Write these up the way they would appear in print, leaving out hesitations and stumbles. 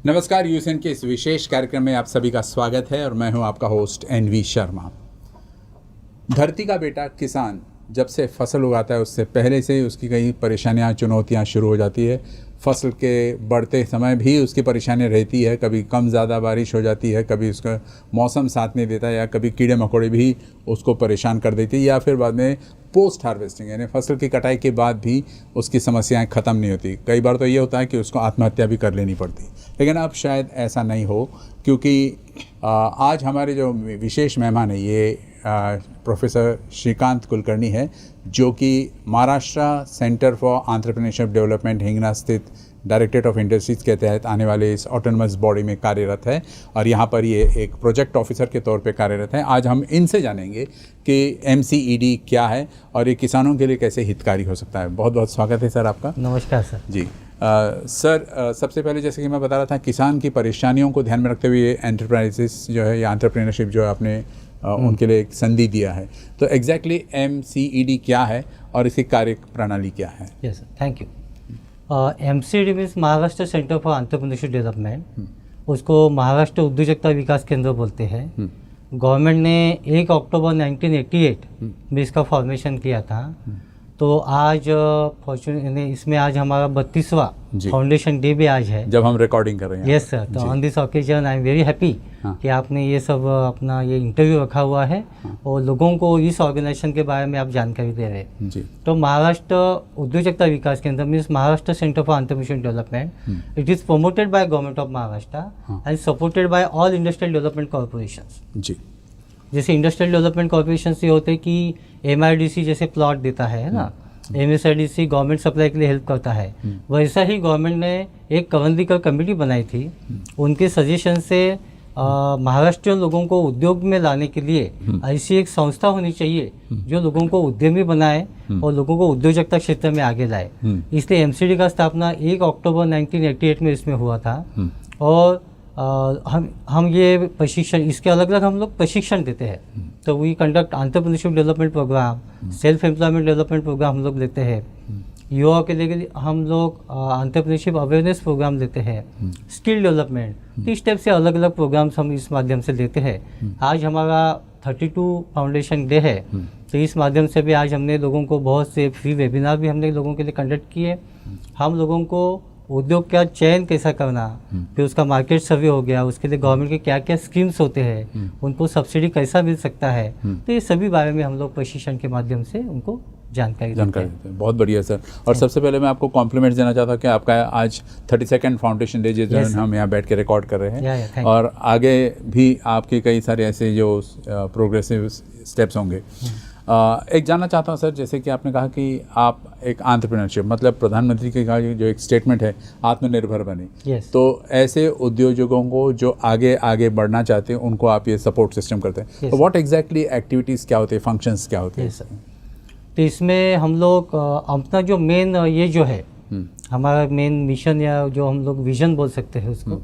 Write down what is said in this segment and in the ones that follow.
नमस्कार, यूएसएन के इस विशेष कार्यक्रम में आप सभी का स्वागत है और मैं हूं आपका होस्ट एनवी शर्मा। धरती का बेटा किसान जब से फसल उगाता है उससे पहले से उसकी कई परेशानियां, चुनौतियां शुरू हो जाती है। फसल के बढ़ते समय भी उसकी परेशानियां रहती है, कभी कम ज़्यादा बारिश हो जाती है, कभी उसका मौसम साथ नहीं देता, या कभी कीड़े मकोड़े भी उसको परेशान कर देती है, या फिर बाद में पोस्ट हार्वेस्टिंग यानी फसल की कटाई के बाद भी उसकी समस्याएं ख़त्म नहीं होती। कई बार तो ये होता है कि उसको आत्महत्या भी कर लेनी पड़ती। लेकिन अब शायद ऐसा नहीं हो, क्योंकि आज हमारे जो विशेष मेहमान है ये प्रोफेसर श्रीकांत कुलकर्णी है, जो कि Maharashtra centre for entrepreneurship development Hingna स्थित डायरेक्टरेट ऑफ इंडस्ट्रीज़ के तहत आने वाले इस ऑटोनमस बॉडी में कार्यरत है और यहाँ पर ये एक प्रोजेक्ट ऑफिसर के तौर पे कार्यरत है। आज हम इनसे जानेंगे कि MCED क्या है और ये किसानों के लिए कैसे हितकारी हो सकता है। बहुत बहुत स्वागत है सर आपका। नमस्कार सर जी। सर, सबसे पहले जैसे कि मैं बता रहा था, किसान की परेशानियों को ध्यान में रखते हुए एंटरप्राइजेस जो है या एंटरप्रेन्योरशिप जो आपने उनके लिए एक संधि दिया है, तो एग्जैक्टली MCED क्या है और इसकी कार्य प्रणाली क्या है? Yes sir, thank you. MCED means Maharashtra centre for entrepreneurship development, उसको महाराष्ट्र उद्योजकता विकास केंद्र बोलते हैं। गवर्नमेंट ने 1 अक्टूबर 1988 में इसका फॉर्मेशन किया था। तो आज फॉर्चूनेटली इसमें आज हमारा 32वां फाउंडेशन डे भी आज है जब हम रिकॉर्डिंग कर रहे हैं। यस सर, तो on this occasion I am very happy कि आपने ये सब अपना ये इंटरव्यू रखा हुआ है और लोगों को इस ऑर्गेनाइजेशन के बारे में आप जानकारी दे रहे हैं जी। तो Maharashtra Udyojakta Vikas Kendra means Maharashtra centre for entrepreneurship development, it is promoted by government of Maharashtra and supported by all industrial development corporations. जी। जैसे इंडस्ट्रियल डेवलपमेंट कॉर्पोरेशन ये होते हैं कि MIDC जैसे प्लॉट देता है ना, MSIDC गवर्नमेंट सप्लाई के लिए हेल्प करता है, वैसा ही गवर्नमेंट ने एक कवंदिकर कमेटी बनाई थी। उनके सजेशन से महाराष्ट्र लोगों को उद्योग में लाने के लिए ऐसी एक संस्था होनी चाहिए जो लोगों को उद्यमी बनाए और लोगों को उद्योजकता क्षेत्र में आगे लाए। इसलिए MCED का स्थापना 1 अक्टूबर 1988 में इसमें हुआ था। और हम ये प्रशिक्षण, इसके अलग अलग हम लोग प्रशिक्षण देते हैं। तो we conduct entrepreneurship development programme, self employment development programme हम लोग लेते हैं। युवाओं के लिए हम लोग एंटरप्रेन्योरशिप अवेयरनेस प्रोग्राम देते हैं, स्किल डेवलपमेंट, तो इस टाइप से अलग अलग प्रोग्राम्स हम इस माध्यम से देते हैं। आज हमारा 32 फाउंडेशन डे है, तो इस माध्यम से भी आज हमने लोगों को बहुत से फ्री वेबिनार भी हमने लोगों के लिए कंडक्ट किए। हम लोगों को उद्योग का चयन कैसा करना, फिर उसका मार्केट सर्वे हो गया, उसके लिए गवर्नमेंट के क्या क्या स्कीम्स होते हैं, उनको सब्सिडी कैसा मिल सकता है, तो ये सभी बारे में हम लोग प्रशिक्षण के माध्यम से उनको जानकारी देते हैं। बहुत बढ़िया सर। और सबसे पहले मैं आपको कॉम्प्लीमेंट देना चाहता हूँ कि आपका आज 32nd फाउंडेशन डे जिस दिन हम यहाँ बैठ के रिकॉर्ड कर रहे हैं, और आगे भी आपके कई सारे ऐसे जो प्रोग्रेसिव स्टेप्स होंगे। एक जानना चाहता हूँ सर, जैसे कि आपने कहा कि आप एक एंटरप्रेन्योरशिप, मतलब प्रधानमंत्री की कहा जो एक स्टेटमेंट है आत्मनिर्भर बने, तो ऐसे उद्योजकों को जो आगे आगे बढ़ना चाहते हैं उनको आप ये सपोर्ट सिस्टम करते हैं। तो व्हाट एग्जैक्टली एक्टिविटीज़ क्या होती है, फंक्शंस क्या होते हैं? तो इसमें हम लोग अपना जो मेन ये जो है हमारा मेन मिशन या जो हम लोग विजन बोल सकते हैं उसको,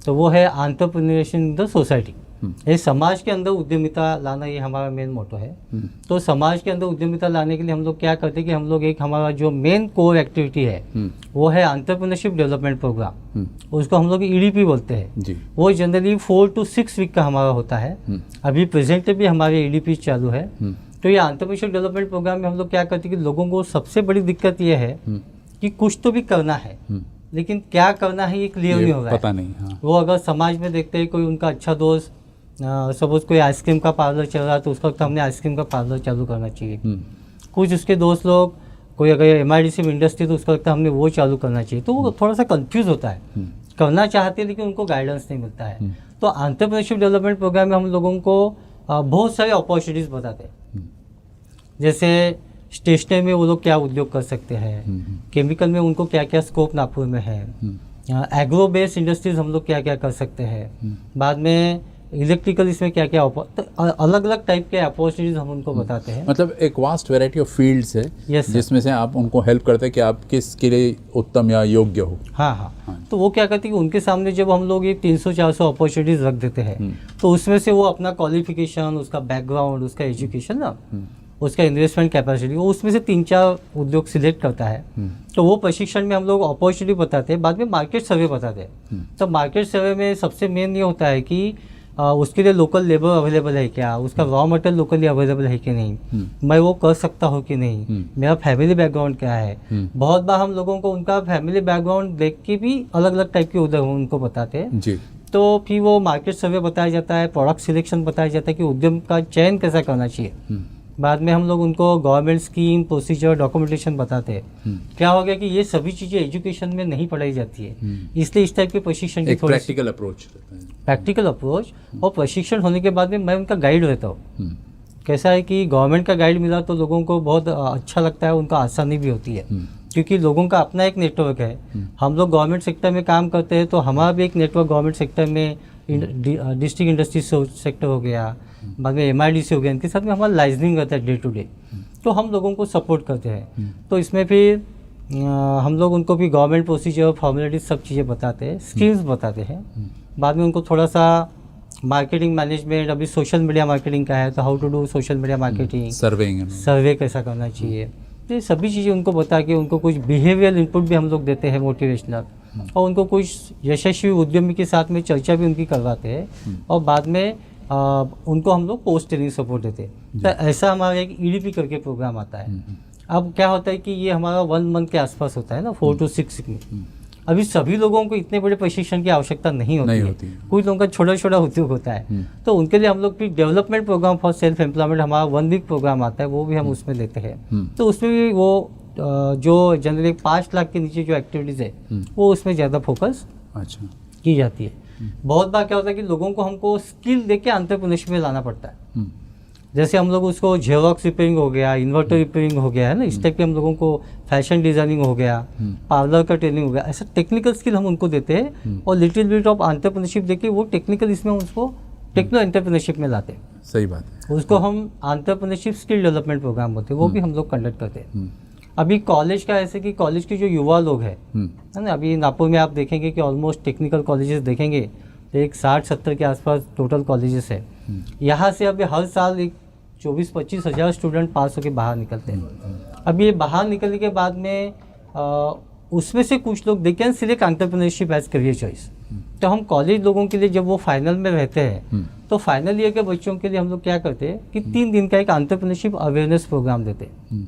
तो वो है एंटरप्रेन्योरशिप इन द सोसाइटी। ये समाज के अंदर उद्यमिता लाना, ये हमारा मेन मोटो है। तो समाज के अंदर उद्यमिता लाने के लिए हम लोग क्या करते हैं कि हम लोग एक हमारा जो मेन कोर एक्टिविटी है वो है एंटरप्रेन्योरशिप डेवलपमेंट प्रोग्राम, उसको हम लोग EDP बोलते हैं। वो जनरली 4 to 6 वीक का हमारा होता है। अभी प्रेजेंट भी हमारे EDP चालू है। तो ये एंटरप्रेन्योरशिप डेवलपमेंट प्रोग्राम में हम लोग क्या करते हैं कि लोगों को सबसे बड़ी दिक्कत ये है कि कुछ तो भी करना है, लेकिन क्या करना है ये क्लियर नहीं हो रहा है, पता नहीं। वो अगर समाज में देखते हैं कोई उनका अच्छा दोस्त, सपोज कोई आइसक्रीम का पार्लर चल रहा है तो उसका हमने आइसक्रीम का पार्लर चालू करना चाहिए। कुछ उसके दोस्त लोग, कोई अगर MIDC में इंडस्ट्री तो उसका लगता है हमने वो चालू करना चाहिए। तो वो थोड़ा सा कंफ्यूज होता है, करना चाहते हैं लेकिन उनको गाइडेंस नहीं मिलता है। तो एंटरप्रेन्योरशिप डेवलपमेंट प्रोग्राम में हम लोगों को बहुत सारे अपॉर्चुनिटीज़ बताते हैं। जैसे स्टेशनरी में वो लोग क्या उद्योग कर सकते हैं, केमिकल में उनको क्या क्या स्कोप नागपुर में है, एग्रो बेस्ड इंडस्ट्रीज हम लोग क्या क्या कर सकते हैं, बाद में इलेक्ट्रिकल इसमें क्या क्या अलग अलग टाइप के अपॉर्चुनिटीज हम उनको बताते हैं। मतलब एक वास्ट वैरायटी ऑफ फील्ड्स है जिसमें से आप उनको हेल्प करते हैं कि आप किसके लिए उत्तम या योग्य हो। हाँ। तो वो क्या करते हैं कि उनके सामने जब हम लोग ये 300-400 अपॉर्चुनिटीज रख देते हैं तो उसमें से वो अपना क्वालिफिकेशन, उसका बैकग्राउंड, उसका एजुकेशन ना उसका इन्वेस्टमेंट कैपेसिटी, वो उसमें से 3-4 उद्योग सिलेक्ट करता है। तो वो प्रशिक्षण में हम लोग अपॉर्चुनिटी बताते हैं, बाद में मार्केट सर्वे बताते हैं। तो मार्केट सर्वे में सबसे मेन ये होता है कि उसके लिए लोकल लेबर अवेलेबल है क्या, उसका रॉ मटेरियल लोकली अवेलेबल है कि नहीं, मैं वो कर सकता हूँ कि नहीं, मेरा फैमिली बैकग्राउंड क्या है। बहुत बार हम लोगों को उनका फैमिली बैकग्राउंड देख के भी अलग अलग टाइप के उद्योग उनको बताते हैं जी। तो फिर वो मार्केट सर्वे बताया जाता है, प्रोडक्ट सिलेक्शन बताया जाता है कि उद्यम का चयन कैसा करना चाहिए। बाद में हम लोग उनको गवर्नमेंट स्कीम, प्रोसीजर, डॉक्यूमेंटेशन बताते हैं। क्या हो गया कि ये सभी चीज़ें एजुकेशन में नहीं पढ़ाई जाती है, इसलिए इस टाइप के प्रशिक्षण की थोड़ी प्रैक्टिकल अप्रोच प्रैक्टिकल अप्रोच और प्रशिक्षण होने के बाद में मैं उनका गाइड रहता हूँ। कैसा है कि गवर्नमेंट का गाइड मिला तो लोगों को बहुत अच्छा लगता है, उनका आसानी भी होती है क्योंकि लोगों का अपना एक नेटवर्क है। हम लोग गवर्नमेंट सेक्टर में काम करते हैं तो हमारा भी एक नेटवर्क गवर्नमेंट सेक्टर में डिस्ट्रिक्ट इंडस्ट्री सेक्टर हो गया, बाद में MIDC हो गया, इनके साथ में हमारा लाइजनिंग रहता है डे टू डे, तो हम लोगों को सपोर्ट करते हैं। तो इसमें फिर हम लोग उनको भी गवर्नमेंट प्रोसीजर, फॉर्मेलिटीज सब चीज़ें बताते हैं, स्किल्स बताते हैं। बाद में उनको थोड़ा सा मार्केटिंग मैनेजमेंट, अभी सोशल मीडिया मार्केटिंग का है तो how to do social media marketing, survey कैसा करना चाहिए, तो ये सभी चीज़ें उनको बता के उनको कुछ बिहेवियर इनपुट भी हम लोग देते हैं मोटिवेशनल, और उनको कुछ यशस्वी उद्यमी के साथ में चर्चा भी उनकी करवाते हैं, और बाद में उनको हम लोग पोस्ट ट्रेनिंग सपोर्ट देते हैं। तो ऐसा हमारा एक EDP करके प्रोग्राम आता है। अब क्या होता है कि ये हमारा 1 मंथ के आसपास होता है ना, 4 to 6 में। अभी सभी लोगों को इतने बड़े प्रशिक्षण की आवश्यकता नहीं होती है। कुछ लोगों का छोटा छोटा उद्योग होता है, तो उनके लिए हम लोग फिर development programme for self employment हमारा 1 वीक प्रोग्राम आता है, वो भी हम उसमें लेते हैं। तो उसमें भी वो जो जनरली 5 लाख के नीचे जो एक्टिविटीज़ है वो उसमें ज़्यादा फोकस की जाती है। बहुत बार क्या होता है कि लोगों को हमको स्किल देके एंटरप्रेन्योरशिप में लाना पड़ता है। जैसे हम लोग उसको जेरोक्स रिपेयरिंग हो गया, इन्वर्टर रिपेयरिंग हो गया है ना, इस टाइप के हम लोगों को फैशन डिजाइनिंग हो गया, पार्लर का ट्रेनिंग हो गया, ऐसा टेक्निकल स्किल हम उनको देते हैं और लिटिल बिट ऑफ एंटरप्रेन्योरशिप देके वो टेक्निकल इसमें उसको टेक्नो एंटरप्रेन्योरशिप में लाते हैं। सही बात है। उसको हम एंटरप्रेन्योरशिप स्किल डेवलपमेंट प्रोग्राम होते हैं, वो भी हम लोग कंडक्ट करते हैं। अभी कॉलेज का ऐसे कि कॉलेज के जो युवा लोग हैं है ना, अभी नागपुर में आप देखेंगे कि ऑलमोस्ट टेक्निकल कॉलेजेस देखेंगे तो एक 60-70 के आसपास टोटल कॉलेजेस है। यहाँ से अभी हर साल एक 24-25 हज़ार स्टूडेंट पास होकर बाहर निकलते हैं। अब ये बाहर निकलने के बाद में उसमें से कुछ लोग they can select entrepreneurship as career choice. तो हम कॉलेज लोगों के लिए जब वो फाइनल में रहते हैं तो फाइनल ईयर के बच्चों के लिए हम लोग क्या करते हैं कि 3 दिन का एक एंटरप्रेन्योरशिप अवेयरनेस प्रोग्राम देते हैं।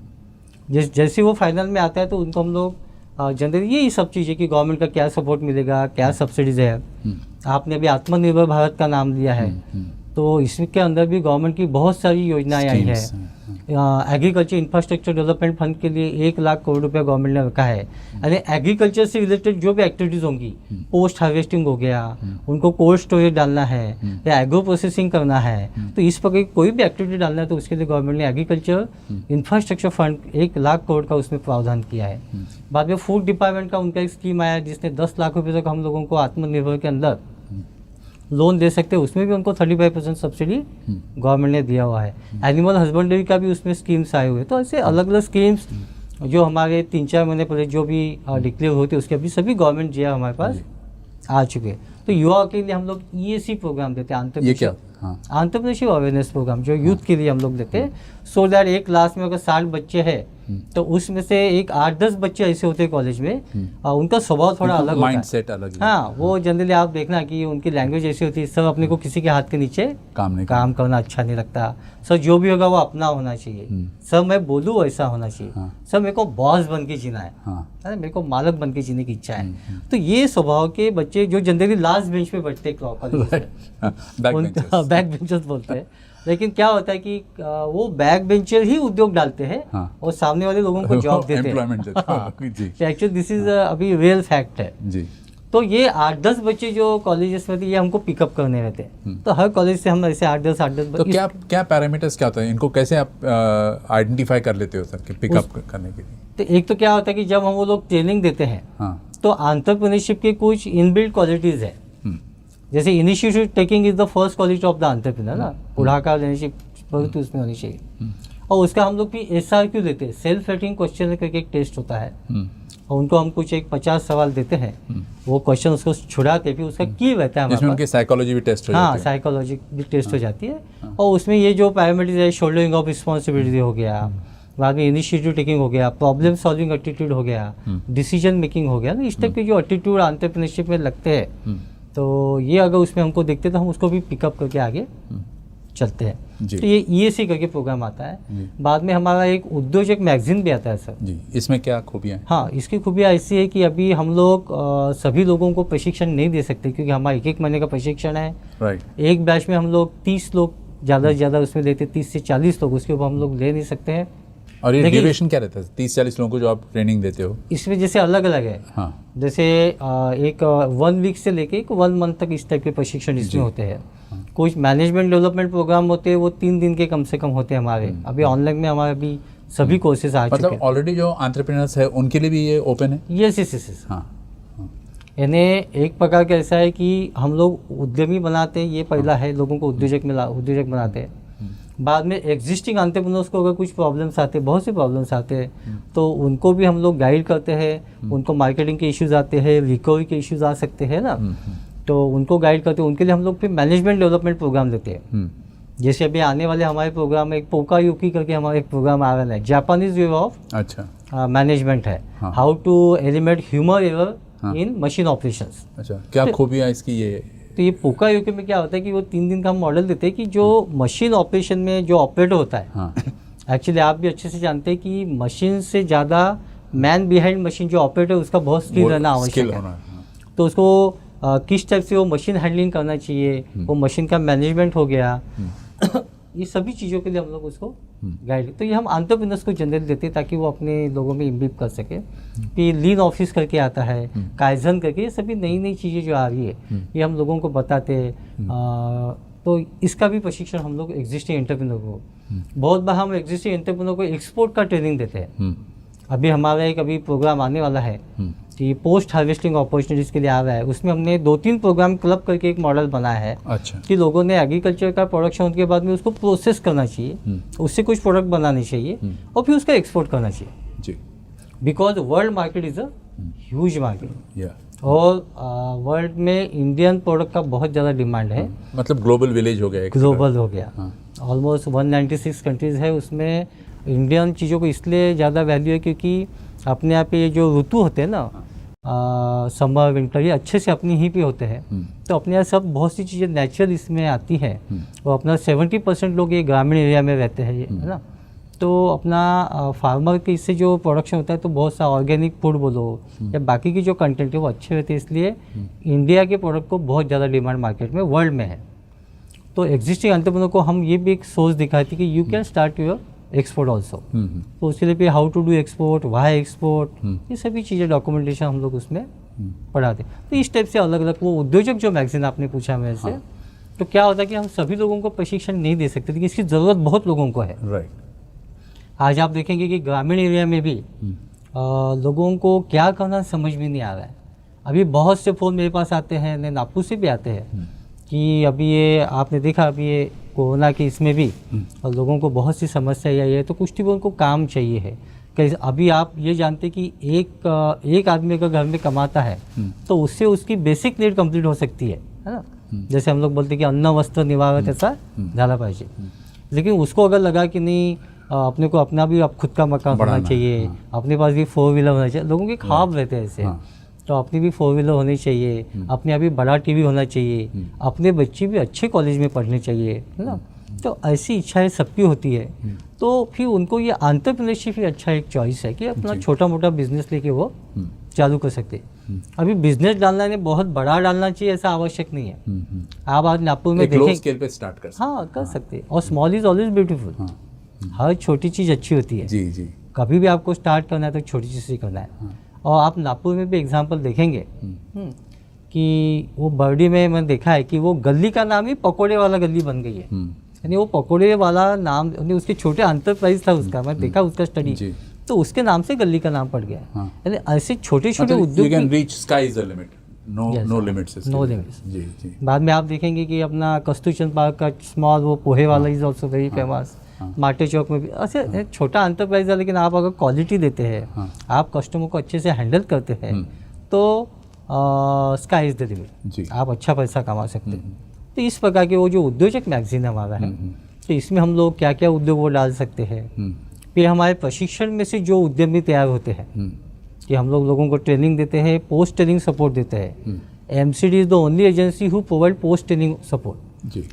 जैसे वो फाइनल में आता है तो उनको हम लोग जनरली यही सब चीज़ें कि गवर्नमेंट का क्या सपोर्ट मिलेगा, क्या सब्सिडीज है। आपने अभी आत्मनिर्भर भारत का नाम लिया है, तो इसके अंदर भी गवर्नमेंट की बहुत सारी योजनाएं आई है। एग्रीकल्चर इंफ्रास्ट्रक्चर डेवलपमेंट फंड के लिए 1 लाख करोड़ रुपया गवर्नमेंट ने रखा है। यानी एग्रीकल्चर से रिलेटेड जो भी एक्टिविटीज़ होंगी, पोस्ट हार्वेस्टिंग हो गया, उनको कोल्ड स्टोरेज डालना है या एग्रो प्रोसेसिंग करना है, तो इस पर कोई भी एक्टिविटी डालना है तो उसके लिए गवर्नमेंट ने agriculture infrastructure fund 1 lakh crore का उसमें प्रावधान किया है। बाद में फूड डिपार्टमेंट का उनका एक स्कीम आया जिसने 10 लाख रुपये तक हम लोगों को आत्मनिर्भर के अंदर लोन दे सकते हैं, उसमें भी उनको 35% सब्सिडी गवर्नमेंट ने दिया हुआ है। एनिमल हस्बेंड्री का भी उसमें स्कीम्स आए हुए, तो ऐसे अलग अलग स्कीम्स जो हमारे 3-4 महीने पहले जो भी डिक्लेयर होते उसके अभी सभी गवर्नमेंट जो है हमारे पास आ चुके हैं। तो युवा के लिए हम लोग EAC प्रोग्राम देते हैं, एंटरप्रेन्योरशिप अवेयरनेस प्रोग्राम जो यूथ के लिए हम लोग देते हैं। सो दैट एक क्लास में अगर 60 बच्चे हैं तो उसमें से एक 8-10 बच्चे ऐसे होते हैं कॉलेज में, उनका स्वभाव थोड़ा अलग होता है, माइंडसेट अलग है। हाँ, वो जनरली आप देखना कि उनकी लैंग्वेज ऐसी होती है, सब अपने को किसी के हाथ के नीचे काम करना अच्छा नहीं लगता। सर जो भी होगा वो अपना होना चाहिए, सर मैं बोलूँ वैसा होना चाहिए, सर मेरे को बॉस बन के जीना है, मेरे को मालक बन के जीने की इच्छा है। तो ये स्वभाव के बच्चे जो जनरली लास्ट बेंच पे बैठते हैं, बैक बेंचर्स बोलते हैं, लेकिन क्या होता है कि वो बैक बेंचर ही उद्योग डालते हैं और सामने वाले लोगों को जॉब देते हैं। एक्चुअली दिस इज अभी रियल फैक्ट है जी। तो ये 8-10 बच्चे जो कॉलेजेस में थे ये हमको पिकअप करने रहते हैं, तो हर कॉलेज से हम ऐसे 8-10 तो क्या पैरामीटर्स क्या होता है, इनको कैसे आप आइडेंटिफाई कर लेते हो सर कि पिकअप करने के लिए? तो एक तो क्या होता है कि जब हम वो लोग ट्रेनिंग देते हैं तो एंटरप्रेन्योरशिप की कुछ इनबिल्ट क्वालिटीज़ है। जैसे initiative taking is the first quality of the entrepreneur ना, पुढ़ाकार लीडरशिप बहुत उसमें होनी चाहिए। और उसका हम लोग भी SRQ देते हैं, सेल्फ रेटिंग क्वेश्चन करके एक टेस्ट होता है, और उनको हम कुछ एक 50 सवाल देते हैं, वो क्वेश्चन उसको छुड़ाते फिर उसका की रहता है हमारे जिसमें पास। उनकी साइकोलॉजी भी टेस्ट हो हाँ, जाती है। साइकोलॉजी भी टेस्ट हो जाती है। और उसमें ये जो पैरामीटर्स है, शोल्डरिंग ऑफ रिस्पॉन्सिबिलिटी हो गया, बाकी इनिशिएटिव टेकिंग हो गया, प्रॉब्लम सॉल्विंग एटीट्यूड हो गया, डिसीजन मेकिंग हो गया ना, इस टाइप के जो एटीट्यूड एंटरप्रेन्योरशिप में लगते हैं, तो ये अगर उसमें हमको देखते तो हम उसको भी पिकअप करके आगे चलते हैं। तो ये EAC करके प्रोग्राम आता है। बाद में हमारा एक उद्योजक मैगजीन भी आता है सर जी। इसमें क्या खूबियाँ हैं? हाँ, इसकी खूबियाँ ऐसी है कि अभी हम लोग सभी लोगों को प्रशिक्षण नहीं दे सकते, क्योंकि हमारा 1-1 महीने का प्रशिक्षण है। राइट। एक बैच में हम लोग 30 लोग ज़्यादा से ज़्यादा उसमें देते, 30 से 40 लोग, उसके ऊपर हम लोग ले नहीं सकते हैं। और ये लेकिन ड्यूरेशन क्या रहता है 30-40 लोगों को जो आप ट्रेनिंग देते हो? इसमें जैसे अलग अलग है। हाँ। जैसे एक 1 वीक से लेके एक 1 मंथ तक इस टाइप के प्रशिक्षण इसमें होते हैं। कुछ मैनेजमेंट डेवलपमेंट प्रोग्राम होते हैं, वो 3 दिन के कम से कम होते हैं हमारे। अभी ऑनलाइन में हमारे अभी सभी कोर्सेज आ चुके मतलब हैं। ऑलरेडी जो एंटरप्रेन्योर्स है उनके लिए भी ये ओपन है? यस। हाँ। यानी एक प्रकार का ऐसा है कि हम लोग उद्यमी बनाते हैं, ये पहला है, लोगों को उद्योजक बनाते हैं। बाद में एग्जिस्टिंग एंटरप्रेन्योर्स को अगर कुछ प्रॉब्लम्स आते हैं, बहुत से प्रॉब्लम्स आते हैं, तो उनको भी हम लोग गाइड करते हैं। उनको मार्केटिंग के इश्यूज आते हैं, रिकवरी के इश्यूज आ सकते हैं ना, तो उनको गाइड करते हैं। उनके लिए हम लोग फिर मैनेजमेंट डेवलपमेंट प्रोग्राम देते हैं। जैसे अभी आने वाले हमारे प्रोग्राम में एक पोकायुकी करके हमारा एक प्रोग्राम आ रहा है, जापानीज वे ऑफ अच्छा मैनेजमेंट है, how to eliminate human error in machine operations. अच्छा, क्या खूबियाँ इसकी ये? तो ये पोकायुकी में क्या होता है कि वो 3 दिन का मॉडल देते हैं कि जो मशीन ऑपरेशन में जो ऑपरेटर होता है, हाँ। एक्चुअली आप भी अच्छे से जानते हैं कि मशीन से ज़्यादा मैन बिहाइंड मशीन जो ऑपरेटर उसका बहुत स्किल रहना आवश्यक है। तो उसको किस टाइप से वो मशीन हैंडलिंग करना चाहिए, वो मशीन का मैनेजमेंट हो गया, ये सभी चीज़ों के लिए हम लोग उसको गाइड। तो ये हम एंटरप्रेन्योर्स को जनरल देते हैं ताकि वो अपने लोगों में इम्बिब कर सके। कि लीन ऑफिस करके आता है, काइजन करके, ये सभी नई नई चीज़ें जो आ रही है ये हम लोगों को बताते हैं। तो इसका भी प्रशिक्षण हम लोग एग्जिस्टिंग एंटरप्रेन्योर को, बहुत बार हम एग्जिस्टिंग एंटरप्रेन्योर को एक्सपोर्ट का ट्रेनिंग देते हैं। अभी हमारा एक प्रोग्राम आने वाला है कि पोस्ट हार्वेस्टिंग अपॉर्चुनिटीज़ के लिए आ रहा है। उसमें हमने 2-3 प्रोग्राम क्लब करके एक मॉडल बनाया है। अच्छा। कि लोगों ने एग्रीकल्चर का प्रोडक्शन होने के बाद में उसको प्रोसेस करना चाहिए, उससे कुछ प्रोडक्ट बनाने चाहिए और फिर उसका एक्सपोर्ट करना चाहिए। जी। Because world market is a huge market, या और वर्ल्ड में इंडियन प्रोडक्ट का बहुत ज़्यादा डिमांड है। मतलब ग्लोबल विलेज हो गया एक ग्लोबल हो गया, हाँ। ऑलमोस्ट 196 कंट्रीज़ है, उसमें इंडियन चीज़ों को इसलिए ज़्यादा वैल्यू है क्योंकि अपने यहाँ पे ये जो ऋतु होते हैं ना, समर विंटर, ये अच्छे से अपनी ही पे होते हैं। तो अपने यहाँ सब बहुत सी चीज़ें नेचुरल इसमें आती हैं। और अपना 70% लोग ये ग्रामीण एरिया में रहते हैं, है ना। तो अपना फार्मर के इससे जो प्रोडक्शन होता है, तो बहुत सा ऑर्गेनिक फूड बोलो या बाकी की जो कंटेंट है वो अच्छे रहते हैं, इसलिए इंडिया के प्रोडक्ट को बहुत ज़्यादा डिमांड मार्केट में वर्ल्ड में है। तो एग्जिस्टिंग एंटरप्रेन्योर को हम ये भी एक सोच दिखाई थी कि you can start your export also. तो उसके लिए भी how to do export, why export, ये सभी चीज़ें डॉक्यूमेंटेशन हम लोग उसमें पढ़ाते। तो इस टाइप से अलग अलग वो उद्योजक जो मैगजीन आपने पूछा मेरे से, तो क्या होता है कि हम सभी लोगों को प्रशिक्षण नहीं दे सकते, लेकिन इसकी ज़रूरत बहुत लोगों को है। राइट। आज आप देखेंगे कि ग्रामीण एरिया में भी लोगों को क्या करना समझ में नहीं आ रहा है। अभी बहुत से फ़ोन मेरे पास आते हैं, नागपुर से भी आते हैं कि अभी ये आपने देखा, अभी ये कोरोना के इसमें भी और लोगों को बहुत सी समस्या आई है, तो कुछ भी उनको काम चाहिए है। कि अभी आप ये जानते कि एक आदमी अगर घर में कमाता है तो उससे उसकी बेसिक नीड कंप्लीट हो सकती है ना। जैसे हम लोग बोलते हैं कि अन्न वस्त्र निवारा ऐसा ज़्यादा पाहिजे, लेकिन उसको अगर लगा कि नहीं अपने को अपना भी अब खुद का मकान होना चाहिए, अपने पास भी 4 व्हीलर होना चाहिए, लोगों के ख्वाब रहते हैं ऐसे। तो अपनी भी 4 व्हीलर होनी चाहिए, अपने यहाँ भी बड़ा टीवी होना चाहिए, अपने बच्चे भी अच्छे कॉलेज में पढ़ने चाहिए, है ना। तो ऐसी इच्छाएं सबकी होती है। तो फिर उनको ये एंटरप्रेन्योरशिप ही अच्छा एक चॉइस है कि अपना छोटा मोटा बिजनेस लेके वो चालू कर सकते। अभी बिजनेस डालना है बहुत बड़ा डालना चाहिए ऐसा आवश्यक नहीं है। आप आज नागपुर में देखें, स्केल पे स्टार्ट कर सकते। हाँ, कर सकते। और स्मॉल इज ऑलवेज ब्यूटीफुल। हर छोटी चीज़ अच्छी होती है। जी जी। कभी भी आपको स्टार्ट करना है तो छोटी चीज़ से करना है। और आप नागपुर में भी एग्जांपल देखेंगे कि वो बर्डी में मैंने देखा है कि वो गली का नाम ही पकोड़े वाला गली बन गई है। यानी वो पकोड़े वाला नाम, उसके छोटे एंटरप्राइज था उसका, मैं देखा उसका स्टडी, तो उसके नाम से गली का नाम पड़ गया। यानी ऐसे छोटे छोटे उद्योग, you can reach sky is the limit, no limits. No limits. जी जी। बाद में आप देखेंगे कि अपना कस्तूरचंद पार्क का स्मॉल वो पोहे वाला इज ऑल्सो वेरी फेमस। माटे चौक में भी ऐसे छोटा एंटरप्राइज है, लेकिन आप अगर क्वालिटी देते हैं, आप कस्टमर को अच्छे से हैंडल करते हैं, तो स्काई इज द लिमिट, आप अच्छा पैसा कमा सकते हैं। तो इस प्रकार के वो जो उद्योजक मैगजीन हमारा है, तो इसमें हम लोग क्या क्या उद्योग वो डाल सकते हैं। फिर हमारे प्रशिक्षण में से जो उद्यमी तैयार होते हैं, कि हम लोगों को ट्रेनिंग देते हैं, पोस्ट ट्रेनिंग सपोर्ट देते हैं। MCD is the only agency who provide post training support.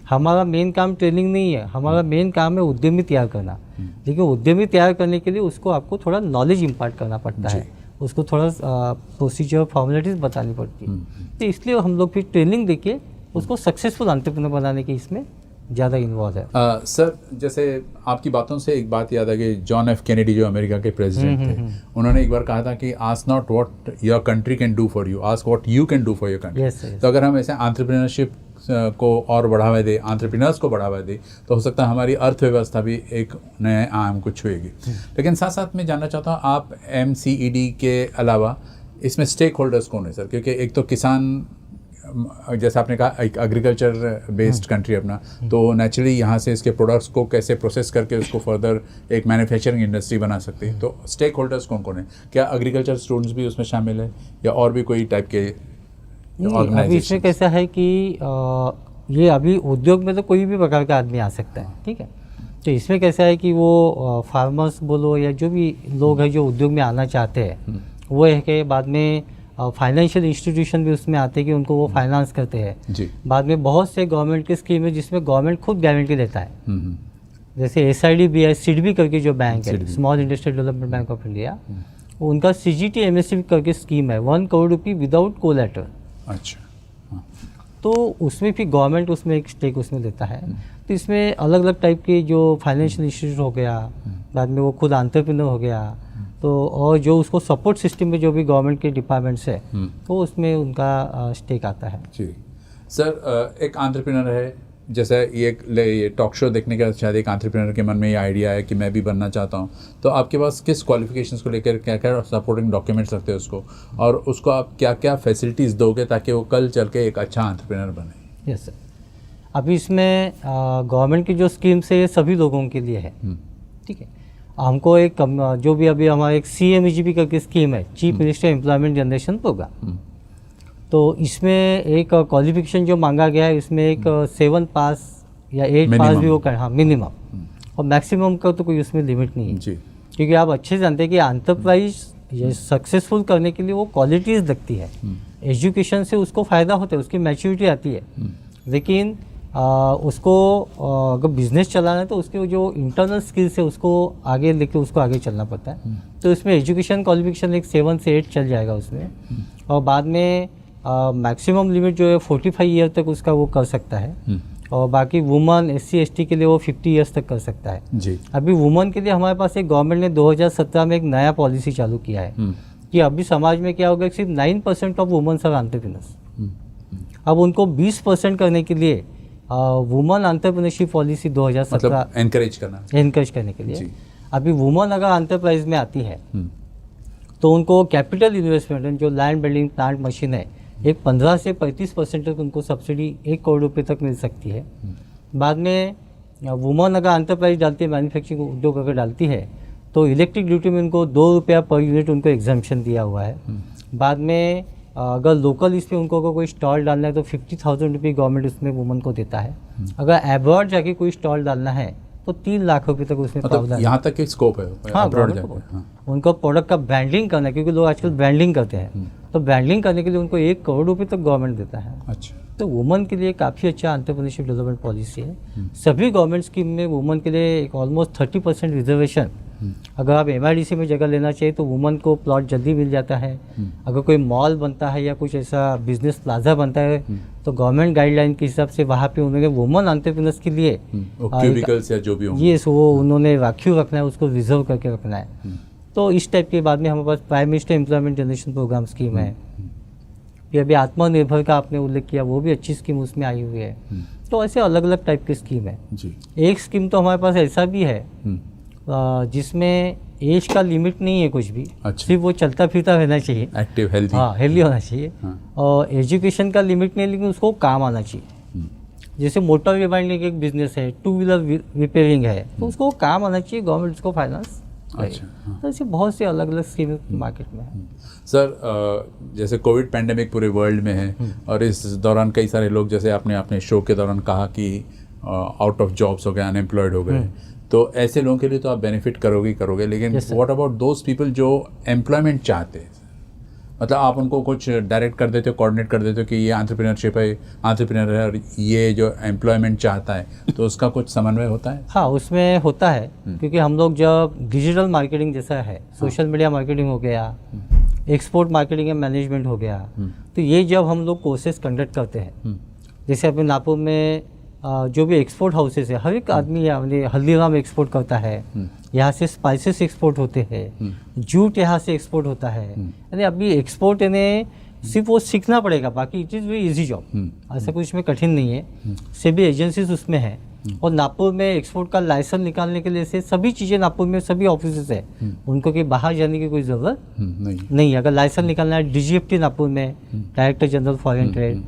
हमारा मेन काम ट्रेनिंग नहीं है, हमारा मेन काम है उद्यमी तैयार करना। लेकिन उद्यमी तैयार करने के लिए उसको आपको थोड़ा नॉलेज इम्पार्ट करना पड़ता है, उसको थोड़ा प्रोसीजर फॉर्मेलिटीज़ बतानी पड़ती है। तो इसलिए हम लोग फिर ट्रेनिंग देके उसको सक्सेसफुल एंटरप्रेन्योर बनाने के इसमें ज़्यादा इन्वॉल्व है। सर, जैसे आपकी बातों से एक बात याद आ गई, जॉन एफ कैनेडी जो अमेरिका के प्रेसिडेंट थे, उन्होंने एक बार कहा था कि ask not what your country can do for you, ask what you can do for your country. तो अगर हम ऐसे एंटरप्रेन्योरशिप को और बढ़ावा दें, एंटरप्रेन्योर्स को बढ़ावा दें, तो हो सकता है हमारी अर्थव्यवस्था भी एक नए आयाम को छुएगी। लेकिन साथ साथ मैं जानना चाहता हूँ, आप MCED के अलावा इसमें स्टेक होल्डर्स कौन है सर? क्योंकि एक तो किसान, जैसे आपने कहा, एक एग्रीकल्चर बेस्ड कंट्री अपना, तो नेचुरली यहाँ से इसके प्रोडक्ट्स को कैसे प्रोसेस करके उसको फर्दर एक मैन्युफैक्चरिंग इंडस्ट्री बना सकते हैं। तो स्टेक होल्डर्स कौन कौन है? क्या एग्रीकल्चर स्टूडेंट्स भी उसमें शामिल है या और भी कोई टाइप के ऑर्गेनाइजेशन? अभी इसमें कैसा है कि ये अभी उद्योग में तो कोई भी प्रकार का आदमी आ सकता है, ठीक है। तो इसमें कैसा है कि वो फार्मर्स बोलो या जो भी लोग हैं जो उद्योग में आना चाहते हैं, वो है कि बाद में फाइनेंशियल इंस्टीट्यूशन भी उसमें आते हैं कि उनको वो फाइनेंस करते हैं जी। बाद में बहुत से गवर्नमेंट की स्कीम है जिसमें गवर्नमेंट खुद गारंटी देता है। जैसे SIDBI सिडबी करके जो बैंक है, small industrial development bank of India, उनका CGT MSME करके स्कीम है, 1 करोड़ रुपये विदाउट कोलैटरल। अच्छा। तो उसमें भी गवर्नमेंट उसमें एक स्टेक उसमें लेता है। तो इसमें अलग अलग टाइप के जो फाइनेंशियल इंस्टीट्यूट हो गया, बाद में वो खुद एंटरप्रेन्योर हो गया, तो और जो उसको सपोर्ट सिस्टम में जो भी गवर्नमेंट के डिपार्टमेंट्स है, तो उसमें उनका स्टेक आता है जी। सर, एक एंटरप्रेन्योर है, जैसे ये टॉक शो देखने के शायद एक एंटरप्रेन्योर के मन में ये आइडिया है कि मैं भी बनना चाहता हूँ, तो आपके पास किस क्वालिफिकेशंस को लेकर क्या क्या सपोर्टिंग डॉक्यूमेंट्स रखते हैं उसको, और उसको आप क्या क्या फैसिलिटीज़ दोगे ताकि वो कल चल के एक अच्छा एंटरप्रेन्योर बने? यस सर, अभी इसमें गवर्नमेंट की जो स्कीम्स है ये सभी लोगों के लिए है, ठीक है। हमको एक जो भी अभी हमारा एक CMEGP करके स्कीम है, chief minister employment generation programme, तो इसमें एक क्वालिफिकेशन जो मांगा गया है, इसमें एक 7 पास या 8 पास भी वो कर, हाँ मिनिमम, और मैक्सिमम का तो कोई उसमें लिमिट नहीं है जी। क्योंकि आप अच्छे से जानते हैं कि एंटरप्राइज ये सक्सेसफुल करने के लिए वो क्वालिटीज़ लगती है। एजुकेशन से उसको फ़ायदा होता है, उसकी मैच्योरिटी आती है, लेकिन उसको अगर बिजनेस चलाना है तो उसके जो इंटरनल स्किल्स है उसको आगे लेके उसको आगे चलना पड़ता है। तो इसमें एजुकेशन क्वालिफिकेशन एक 7 से 8 चल जाएगा उसमें, और बाद में मैक्सिमम लिमिट जो है 45 ईयर तक उसका वो कर सकता है, और बाकी वुमन SC ST के लिए वो 50 ईयर्स तक कर सकता है जी। अभी वुमन के लिए हमारे पास एक गवर्नमेंट ने 2017 में एक नया पॉलिसी चालू किया है कि अभी समाज में क्या होगा, सिर्फ 9% ऑफ वुमेन्स आर एंटरप्रेन्योर्स। अब उनको 20% करने के लिए वुमन एंटरप्रेन्योरशिप पॉलिसी 2017 मतलब एनकरेज करने के लिए अभी वुमन अगर एंटरप्राइज में आती है तो उनको कैपिटल इन्वेस्टमेंट जो लैंड बिल्डिंग प्लांट मशीन है एक 15 से 35% तक उनको सब्सिडी 1 करोड़ रुपए तक मिल सकती है। बाद में वुमन अगर एंटरप्राइज डालती है, मैन्युफैक्चरिंग उद्योग अगर डालती है तो इलेक्ट्रिक ड्यूटी में उनको 2 रुपया पर यूनिट उनको एग्जाम्पशन दिया हुआ है। बाद में अगर लोकल इसमें उनको अगर कोई स्टॉल डालना है तो 50,000 रुपये गवर्नमेंट उसमें वुमन को देता है। अगर एब्रॉड जाके कोई स्टॉल डालना है तो 3 लाख रुपये तक उसमें प्रावधान, यहाँ तक एक स्कोप है। हाँ, उनको प्रोडक्ट का ब्रांडिंग करना है, क्योंकि लोग आजकल ब्रांडिंग करते हैं, तो ब्रांडिंग करने के लिए उनको 1 करोड़ रुपये तक गवर्नमेंट देता है। अच्छा, तो वुमन के लिए काफ़ी अच्छा एंटरप्रेन्योरशिप डेवलपमेंट पॉलिसी है। सभी गवर्नमेंट स्कीम में वुमन के लिए एक ऑलमोस्ट 30% रिजर्वेशन, अगर आप MIDC में जगह लेना चाहिए तो वुमन को प्लॉट जल्दी मिल जाता है। अगर कोई मॉल बनता है या कुछ ऐसा बिजनेस प्लाजा बनता है तो गवर्नमेंट गाइडलाइन के हिसाब से वहाँ पे उन्होंने वुमन एंटरप्रेन्योर्स के लिए क्यूबिकल्स या जो भी होंगे, ये वो उन्होंने राखीव रखना है, उसको रिजर्व करके रखना है। तो इस टाइप के बाद में हमारे पास prime minister employment generation programme scheme है। फिर अभी आत्मनिर्भर का आपने उल्लेख किया, वो भी अच्छी स्कीम उसमें आई हुई है। तो ऐसे अलग अलग टाइप की स्कीम है जी। एक स्कीम तो हमारे पास ऐसा भी है जिसमें एज का लिमिट नहीं है कुछ भी। अच्छा। सिर्फ वो चलता फिरता रहना चाहिए, एक्टिव हेल्दी, हाँ हेल्दी होना चाहिए। और एजुकेशन का लिमिट नहीं, लेकिन उसको काम आना चाहिए। जैसे मोटर रिबाइंडिंग एक बिजनेस है, टू व्हीलर रिपेयरिंग है, तो उसको काम आना चाहिए, गवर्नमेंट उसको फाइनेंस। अच्छा, हाँ। तो ऐसे बहुत से अलग अलग स्कीम मार्केट में है। सर, जैसे कोविड पैंडेमिक पूरे वर्ल्ड में है और इस दौरान कई सारे लोग, जैसे आपने अपने शो के दौरान कहा कि आउट ऑफ जॉब्स हो गए, अनएम्प्लॉयड हो गए, तो ऐसे लोगों के लिए तो आप बेनिफिट करोगे, लेकिन व्हाट अबाउट दोज पीपल जो एम्प्लॉयमेंट चाहते हैं? मतलब आप उनको कुछ डायरेक्ट कर देते हो, कोऑर्डिनेट कर देते हो कि ये एंटरप्रेन्योरशिप है, एंटरप्रेन्योर है और ये जो एम्प्लॉयमेंट चाहता है, तो उसका कुछ समन्वय होता है? हाँ, उसमें होता है, क्योंकि हम लोग जब डिजिटल मार्केटिंग जैसा है, सोशल मीडिया मार्केटिंग हो गया, एक्सपोर्ट मार्केटिंग एंड मैनेजमेंट हो गया, तो ये जब हम लोग कोर्सेज कंडक्ट करते हैं, जैसे अपने नागपुर में जो भी एक्सपोर्ट हाउसेस है, हर एक आदमी हल्दीराम एक्सपोर्ट करता है, यहाँ से स्पाइसेस एक्सपोर्ट होते हैं, जूट यहाँ से एक्सपोर्ट होता है, यानी अभी एक्सपोर्ट यानी सिर्फ वो सीखना पड़ेगा, बाकी it is very easy job, ऐसा कुछ इसमें कठिन नहीं है। सभी एजेंसीज उसमें है, और नागपुर में एक्सपोर्ट का लाइसेंस निकालने के लिए से सभी चीज़ें नागपुर में सभी ऑफिस है, उनको कि बाहर जाने की कोई ज़रूरत नहीं है। अगर लाइसेंस निकालना है DGFT नागपुर में, डायरेक्टर जनरल फॉरेन ट्रेड,